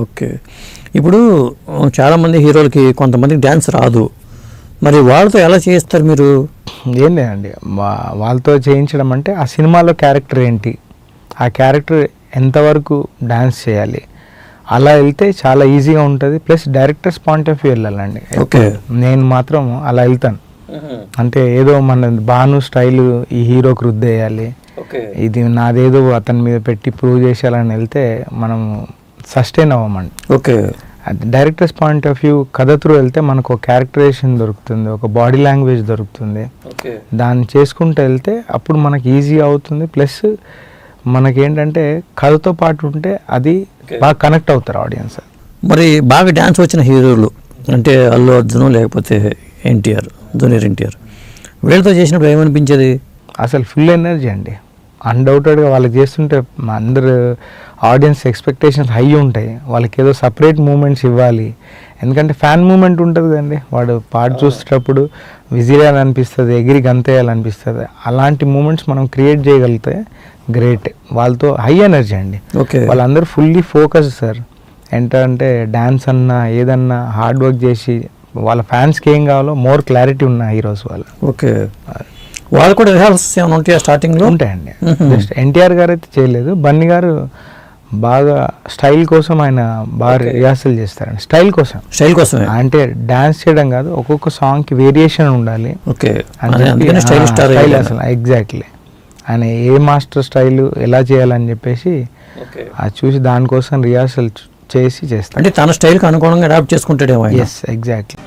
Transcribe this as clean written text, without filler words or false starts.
Okay. ఇప్పుడు చాలామంది హీరోలకి కొంతమందికి డ్యాన్స్ రాదు, మరి వాళ్ళతో ఎలా చేయిస్తారు మీరు? ఏం లేదండి, వాళ్ళతో చేయించడం అంటే ఆ సినిమాలో క్యారెక్టర్ ఏంటి, ఆ క్యారెక్టర్ ఎంతవరకు డ్యాన్స్ చేయాలి, అలా వెళ్తే చాలా ఈజీగా ఉంటుంది. Plus directors point of view వెళ్ళాలండి. ఓకే. నేను మాత్రం అలా వెళ్తాను. అంటే ఏదో మన బాను స్టైల్ ఈ హీరోకి రుద్దేయాలి, ఇది నాదేదో అతని మీద పెట్టి ప్రూవ్ చేసేయాలని వెళ్తే మనం సస్టైన్ అవ్వమండి. ఓకే. అది డైరెక్టర్స్ పాయింట్ ఆఫ్ వ్యూ కథ త్రూ వెళ్తే మనకు ఒక క్యారెక్టరైజేషన్ దొరుకుతుంది, ఒక బాడీ లాంగ్వేజ్ దొరుకుతుంది. దాన్ని చేసుకుంటూ వెళ్తే అప్పుడు మనకి ఈజీ అవుతుంది. ప్లస్ మనకేంటంటే కథతో పాటు ఉంటే అది బాగా కనెక్ట్ అవుతారు ఆడియన్స్. మరి బాగా డ్యాన్స్ వచ్చిన హీరోలు అంటే అల్లు అర్జున్ లేకపోతే ఎన్టీఆర్, జూనియర్ ఎన్టీఆర్, వీళ్ళతో చేసినప్పుడు ఏమనిపించేది? అసలు ఫుల్ ఎనర్జీ అండి. అన్డౌటెడ్గా వాళ్ళకి చేస్తుంటే అందరు ఆడియన్స్ ఎక్స్పెక్టేషన్స్ హై ఉంటాయి. వాళ్ళకి ఏదో సపరేట్ మూమెంట్స్ ఇవ్వాలి, ఎందుకంటే ఫ్యాన్ మూమెంట్ ఉంటుంది కదండి. వాడు పాట చూసేటప్పుడు విజిలేయాలనిపిస్తుంది, ఎగిరి గంతేయాలనిపిస్తుంది. అలాంటి మూమెంట్స్ మనం క్రియేట్ చేయగలిగితే గ్రేట్. వాళ్ళతో హై ఎనర్జీ అండి. ఓకే. వాళ్ళందరూ ఫుల్లీ ఫోకస్డ్ సార్. ఏంటంటే డ్యాన్స్ అన్నా ఏదన్నా హార్డ్ వర్క్ చేసి వాళ్ళ ఫ్యాన్స్కి ఏం కావాలో మోర్ క్లారిటీ ఉన్న హీరోస్ వాళ్ళు. ఓకే. వాళ్ళు కూడా రిహార్సల్స్ ఏమైనా ఉంటాయా స్టార్టింగ్లో? ఉంటాయండి. జస్ట్ ఎన్టీఆర్ గారు అయితే చేయలేదు, బన్నీ గారు బాగా స్టైల్ కోసం ఆయన బాగా రిహార్సల్ చేస్తారండి. స్టైల్ కోసం అంటే డాన్స్ చేయడం కాదు, ఒక్కొక్క సాంగ్కి వేరియేషన్ ఉండాలి. ఓకే. అసలు ఎగ్జాక్ట్లీ ఆయన ఏ మాస్టర్ స్టైల్ ఎలా చేయాలని చెప్పేసి అది చూసి దానికోసం రిహార్సల్ చేసి చేస్తారు. అంటే తన స్టైల్కి అనుగుణంగా అడాప్ట్ చేసుకుంటాడేమో. Yes, exactly.